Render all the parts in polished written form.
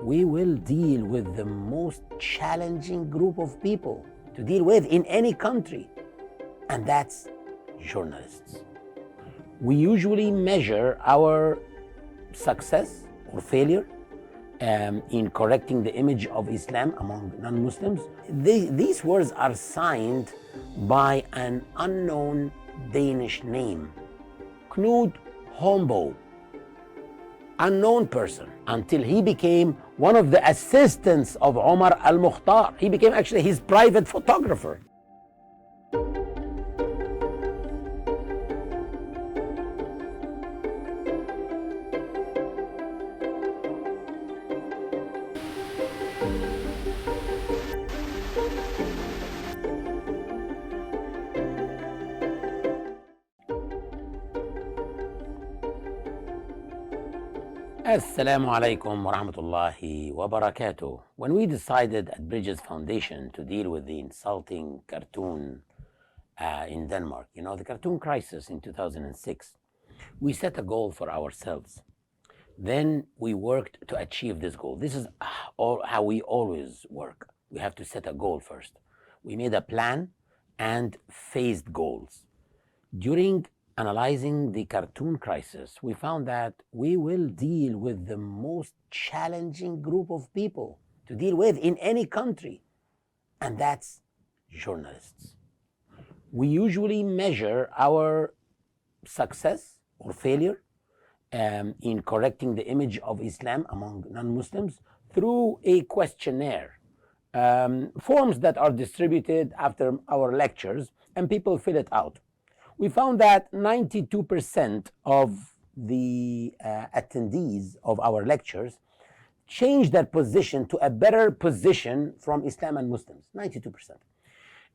we will deal with the most challenging group of people to deal with in any country, and that's journalists. We usually measure our success or failure in correcting the image of Islam among non-Muslims. These words are signed by an unknown Danish name, Knud Holmboe, unknown person, until he became one of the assistants of Omar al-Mukhtar. He became actually his private photographer. Assalamu alaikum wa rahmatullahi wa barakatuh. When we decided at Bridges Foundation to deal with the insulting cartoon in Denmark, the cartoon crisis in 2006, we set a goal for ourselves. Then we worked to achieve this goal. This is how we always work. We have to set a goal first. We made a plan and phased goals. During analyzing the cartoon crisis, we found that we will deal with the most challenging group of people to deal with in any country, and that's journalists. We usually measure our success or failure in correcting the image of Islam among non-Muslims through a questionnaire, forms that are distributed after our lectures, and people fill it out. We found that 92% of the attendees of our lectures changed their position to a better position from Islam and Muslims, 92%.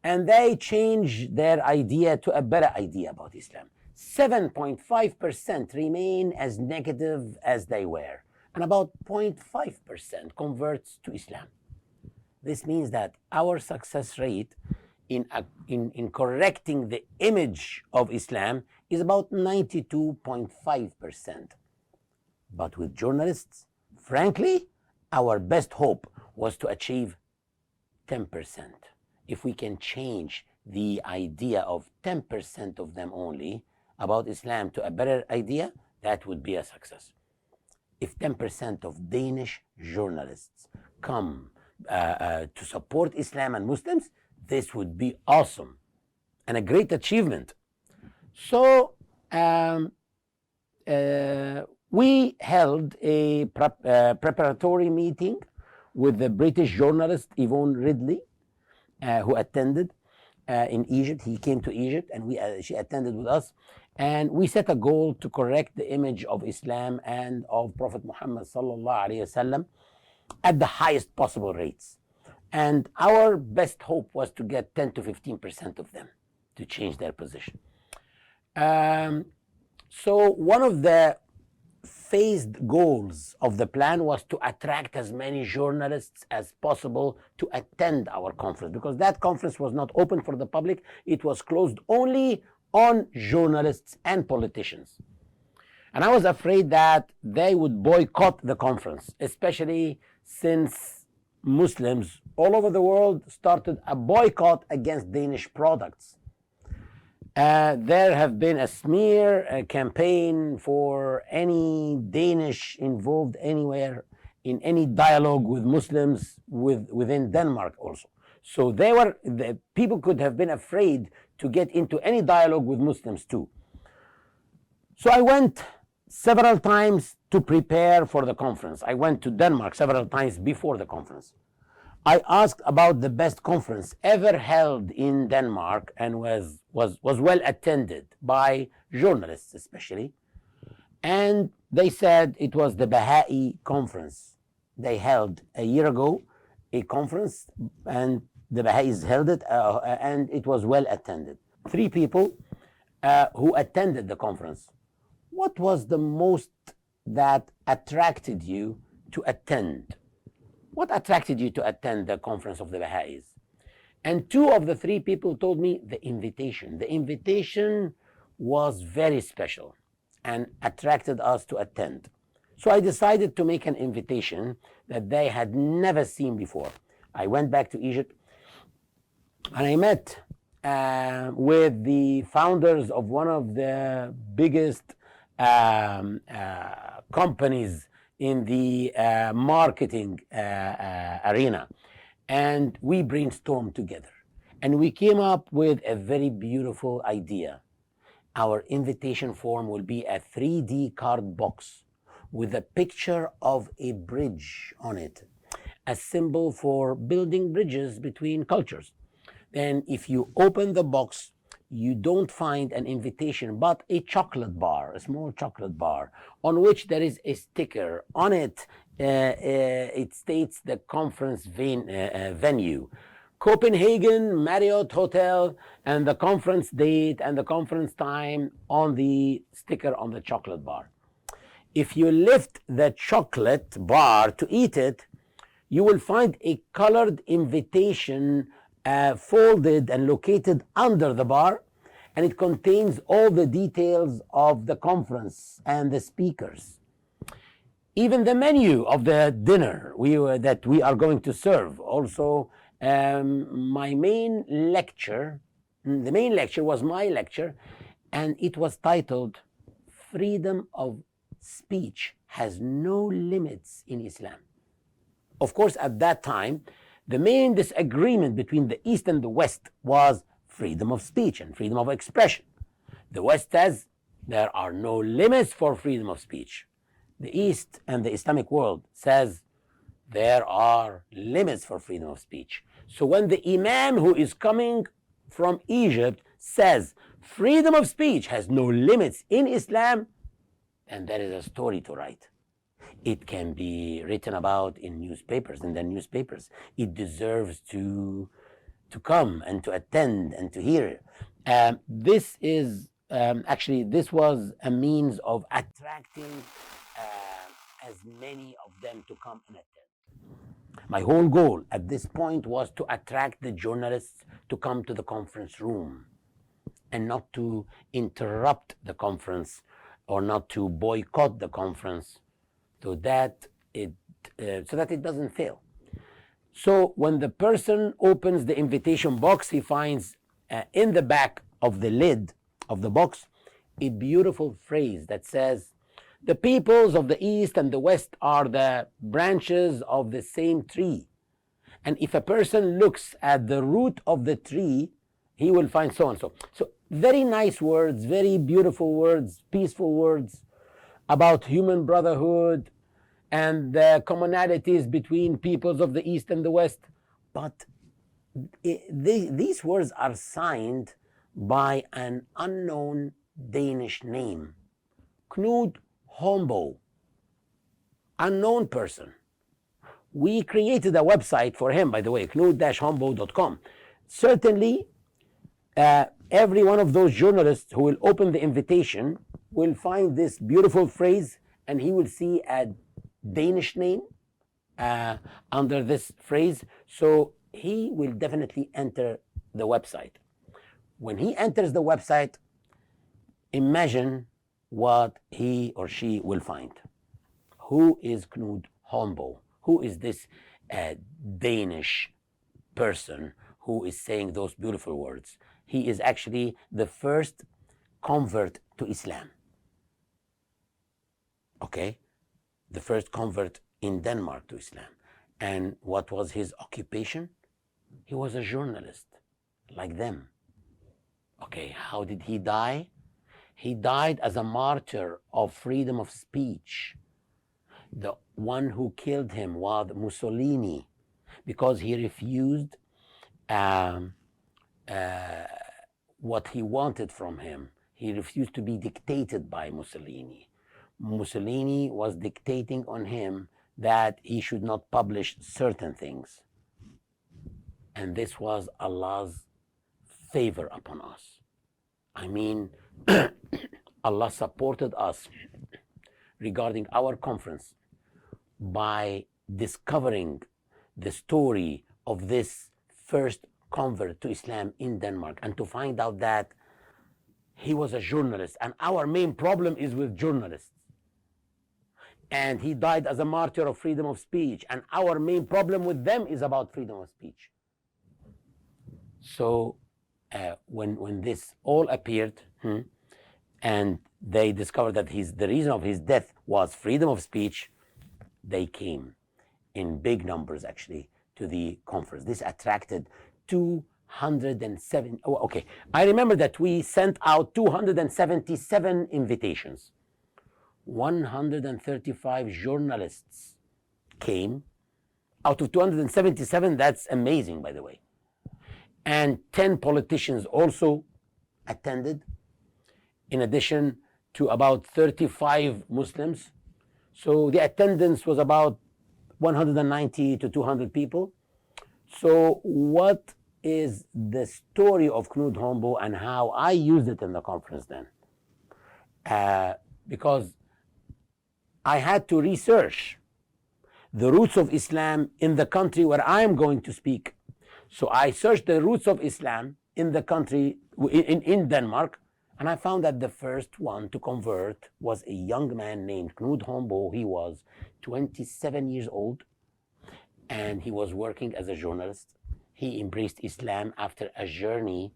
And they changed their idea to a better idea about Islam. 7.5% remain as negative as they were, and about 0.5% converts to Islam. This means that our success rate in correcting the image of Islam is about 92.5%. But with journalists, frankly, our best hope was to achieve 10%. If we can change the idea of 10% of them only about Islam to a better idea, that would be a success. If 10% of Danish journalists come to support Islam and Muslims, this would be awesome and a great achievement. So we held a preparatory meeting with the British journalist Yvonne Ridley, who attended in Egypt. He came to Egypt and she attended with us. And we set a goal to correct the image of Islam and of Prophet Muhammad sallallahu alaihi wasallam at the highest possible rates. And our best hope was to get 10 to 15% of them to change their position. So one of the phased goals of the plan was to attract as many journalists as possible to attend our conference, because that conference was not open for the public. It was closed only on journalists and politicians. And I was afraid that they would boycott the conference, especially since Muslims all over the world started a boycott against Danish products. There have been a smear campaign for any Danish involved anywhere in any dialogue with Muslims within Denmark also. So the people could have been afraid to get into any dialogue with Muslims too. So I went several times to prepare for the conference. I went to Denmark several times before the conference. I asked about the best conference ever held in Denmark and was well attended by journalists especially. And they said it was the Baha'i conference. They held a year ago a conference, and the Baha'is held it, and it was well attended. 3 people who attended the conference. What was the most that attracted you to attend? What attracted you to attend the conference of the Baha'is? And 2 of the 3 people told me the invitation. The invitation was very special and attracted us to attend. So I decided to make an invitation that they had never seen before. I went back to Egypt and I met with the founders of one of the biggest companies in the marketing arena. And we brainstormed together. And we came up with a very beautiful idea. Our invitation form will be a 3D card box with a picture of a bridge on it, a symbol for building bridges between cultures. Then if you open the box, you don't find an invitation, but a chocolate bar, a small chocolate bar, on which there is a sticker. On it, it states the conference venue, Copenhagen Marriott Hotel, and the conference date and the conference time on the sticker on the chocolate bar. If you lift the chocolate bar to eat it, you will find a colored invitation folded and located under the bar, and it contains all the details of the conference and the speakers. Even the menu of the dinner that we are going to serve. Also, my main lecture, the main lecture was my lecture, and it was titled, Freedom of Speech Has No Limits in Islam. Of course, at that time, the main disagreement between the East and the West was freedom of speech and freedom of expression. The West says there are no limits for freedom of speech. The East and the Islamic world says there are limits for freedom of speech. So when the Imam who is coming from Egypt says freedom of speech has no limits in Islam, then there is a story to write. It can be written about in newspapers, and then newspapers. It deserves to come and to attend and to hear. This is actually, this was a means of attracting as many of them to come and attend. My whole goal at this point was to attract the journalists to come to the conference room and not to interrupt the conference or not to boycott the conference, so that it doesn't fail. So when the person opens the invitation box, he finds in the back of the lid of the box a beautiful phrase that says, the peoples of the East and the West are the branches of the same tree. And if a person looks at the root of the tree, he will find so and so. So very nice words, very beautiful words, peaceful words about human brotherhood and the commonalities between peoples of the East and the West. But these words are signed by an unknown Danish name, Knud Hombo, unknown person. We created a website for him, by the way, knud-hombo.com. Certainly, every one of those journalists who will open the invitation will find this beautiful phrase, and he will see a Danish name under this phrase. So he will definitely enter the website. When he enters the website, imagine what he or she will find. Who is Knud Hombo? Who is this Danish person who is saying those beautiful words? He is actually the first convert to Islam. Okay? The first convert in Denmark to Islam. And what was his occupation? He was a journalist, like them. Okay, how did he die? He died as a martyr of freedom of speech. The one who killed him was Mussolini, because he refused what he wanted from him. He refused to be dictated by Mussolini. Mussolini was dictating on him that he should not publish certain things. And this was Allah's favor upon us. I mean, Allah supported us regarding our conference by discovering the story of this first convert to Islam in Denmark, and to find out that he was a journalist. And our main problem is with journalists. and he died as a martyr of freedom of speech. And our main problem with them is about freedom of speech. So when this all appeared, and they discovered that the reason of his death was freedom of speech, they came in big numbers actually to the conference. This attracted 207. Oh, okay. I remember that we sent out 277 invitations. 135 journalists came out of 277. That's amazing, by the way. And 10 politicians also attended, in addition to about 35 Muslims. So the attendance was about 190 to 200 people. So what is the story of Knud Hombo and how I used it in the conference then? Because I had to research the roots of Islam in the country where I am going to speak. So I searched the roots of Islam in the country, in Denmark, and I found that the first one to convert was a young man named Knud Hombo. He was 27 years old, and he was working as a journalist. He embraced Islam after a journey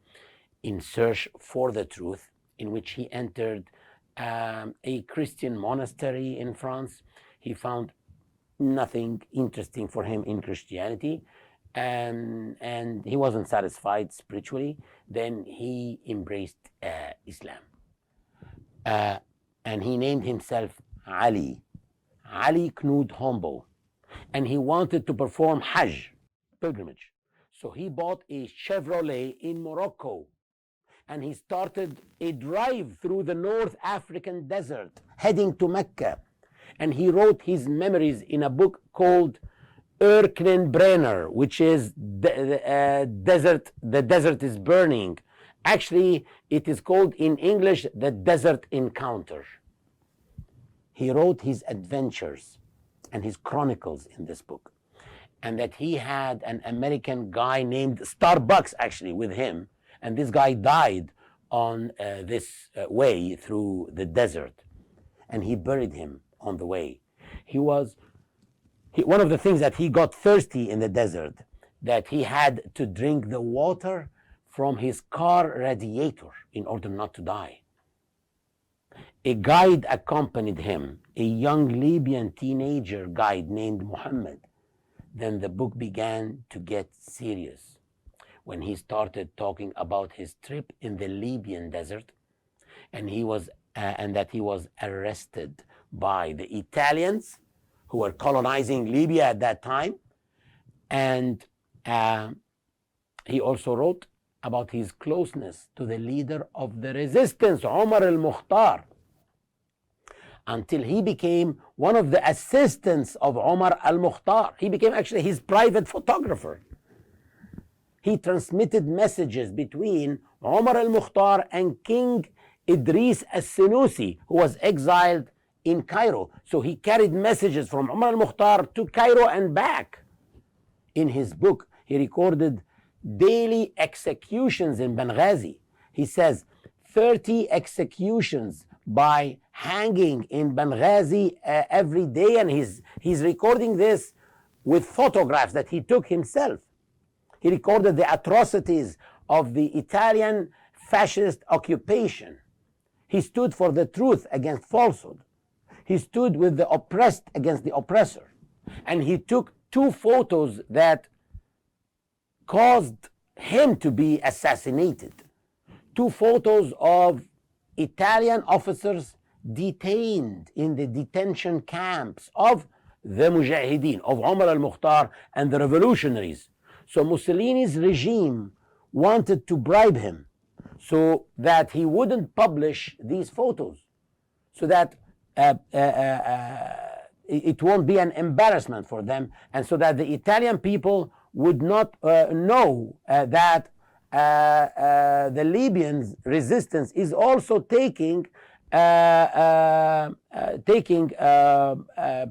in search for the truth, in which he entered a Christian monastery in France. He found nothing interesting for him in Christianity, and he wasn't satisfied spiritually. Then he embraced Islam, and he named himself Ali Knud Hombo, and he wanted to perform Hajj, pilgrimage. So he bought a Chevrolet in Morocco, and he started a drive through the North African desert, heading to Mecca. And he wrote his memories in a book called Brenner, which is The Desert is Burning. Actually, it is called in English, The Desert Encounter. He wrote his adventures and his chronicles in this book. And that he had an American guy named Starbucks actually with him. And this guy died on this way through the desert. And he buried him on the way. One of the things that he got thirsty in the desert, that he had to drink the water from his car radiator in order not to die. A guide accompanied him, a young Libyan teenager guide named Muhammad. Then the book began to get serious when he started talking about his trip in the Libyan desert, and that he was arrested by the Italians who were colonizing Libya at that time. And he also wrote about his closeness to the leader of the resistance, Omar al-Mukhtar, until he became one of the assistants of Omar al-Mukhtar. He became actually his private photographer. He transmitted messages between Omar al-Mukhtar and King Idris al-Senussi, who was exiled in Cairo. So he carried messages from Omar al-Mukhtar to Cairo and back. In his book, he recorded daily executions in Benghazi. He says 30 executions by hanging in Benghazi every day, and he's recording this with photographs that he took himself. He recorded the atrocities of the Italian fascist occupation. He stood for the truth against falsehood. He stood with the oppressed against the oppressor. And he took 2 photos that caused him to be assassinated. 2 photos of Italian officers detained in the detention camps of the Mujahideen, of Omar al-Mukhtar and the revolutionaries. So Mussolini's regime wanted to bribe him so that he wouldn't publish these photos, so that it won't be an embarrassment for them, and so that the Italian people would not know that the Libyan resistance is also taking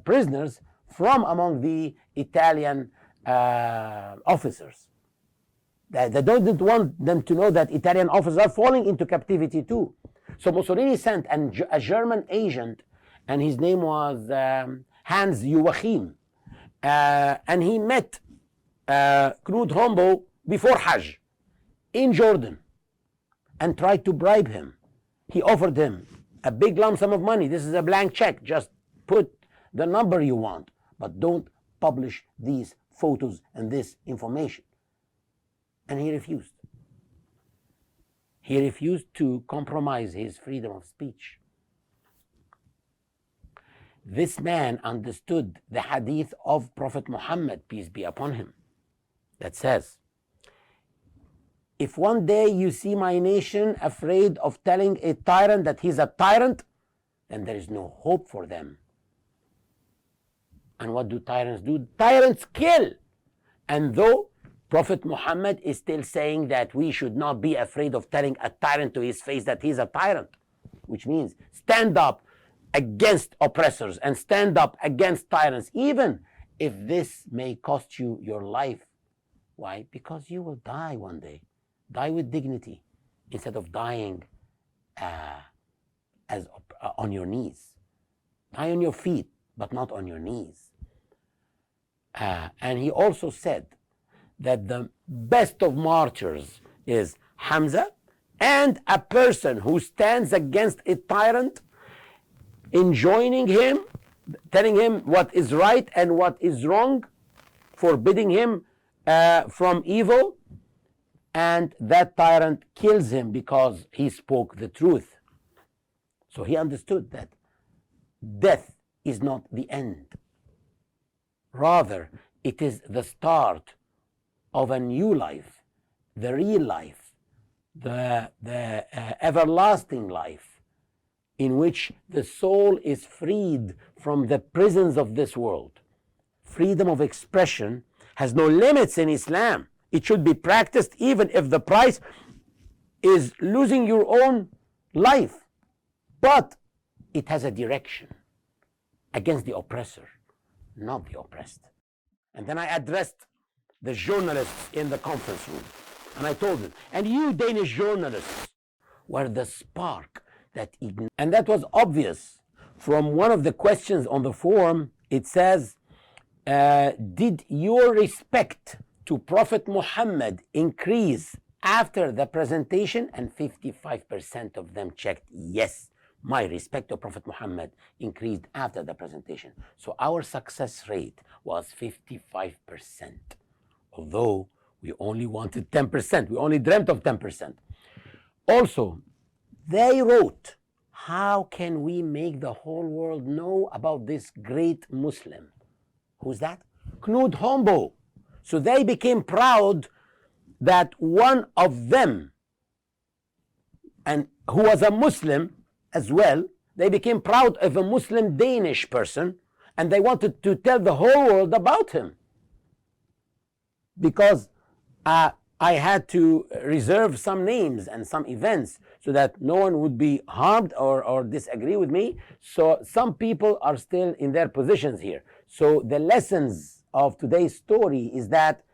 prisoners from among the Italian officers. They didn't want them to know that Italian officers are falling into captivity too. So Mussolini sent a German agent and his name was Hans Joachim. And he met Knut Hombo before Hajj in Jordan and tried to bribe him. He offered him a big lump sum of money. This is a blank check. Just put the number you want, but don't publish these photos and this information. And he refused. He refused to compromise his freedom of speech. This man understood the hadith of Prophet Muhammad, peace be upon him, that says, if one day you see my nation afraid of telling a tyrant that he's a tyrant, then there is no hope for them. And what do tyrants do? Tyrants kill. And though Prophet Muhammad is still saying that we should not be afraid of telling a tyrant to his face that he's a tyrant, which means stand up against oppressors and stand up against tyrants, even if this may cost you your life. Why? Because you will die one day. Die with dignity instead of dying on your knees. Die on your feet, but not on your knees. And he also said that the best of martyrs is Hamza, and a person who stands against a tyrant, enjoining him, telling him what is right and what is wrong, forbidding him from evil, and that tyrant kills him because he spoke the truth. So he understood that death is not the end. Rather, it is the start of a new life, the real life, the everlasting life, in which the soul is freed from the prisons of this world. Freedom of expression has no limits in Islam. It should be practiced even if the price is losing your own life. But it has a direction against the oppressor, not the oppressed. And then I addressed the journalists in the conference room, and I told them, and you Danish journalists were the spark that ignited. And that was obvious from one of the questions on the forum. It says, did your respect to Prophet Muhammad increase after the presentation? And 55% of them checked yes. My respect to Prophet Muhammad increased after the presentation. So our success rate was 55%. Although we only wanted 10%. We only dreamt of 10%. Also, they wrote, how can we make the whole world know about this great Muslim? Who's that? Knut Hombo. So they became proud that one of them, and who was a Muslim as well, they became proud of a Muslim Danish person, and they wanted to tell the whole world about him. Because I had to reserve some names and some events so that no one would be harmed or disagree with me. So some people are still in their positions here. So the lessons of today's story is that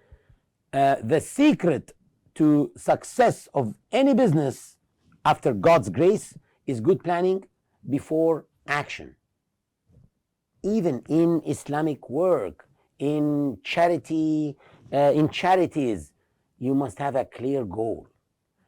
the secret to success of any business after God's grace is good planning before action. Even in Islamic work, in charity, in charities, you must have a clear goal.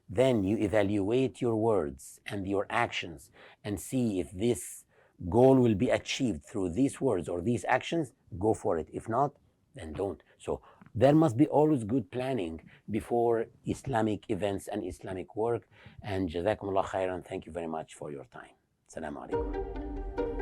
Then you evaluate your words and your actions and see if this goal will be achieved through these words or these actions. Go for it. If not, then don't. So there must be always good planning before Islamic events and Islamic work. And Jazakumullah khairan. Thank you very much for your time. Assalamu alaikum.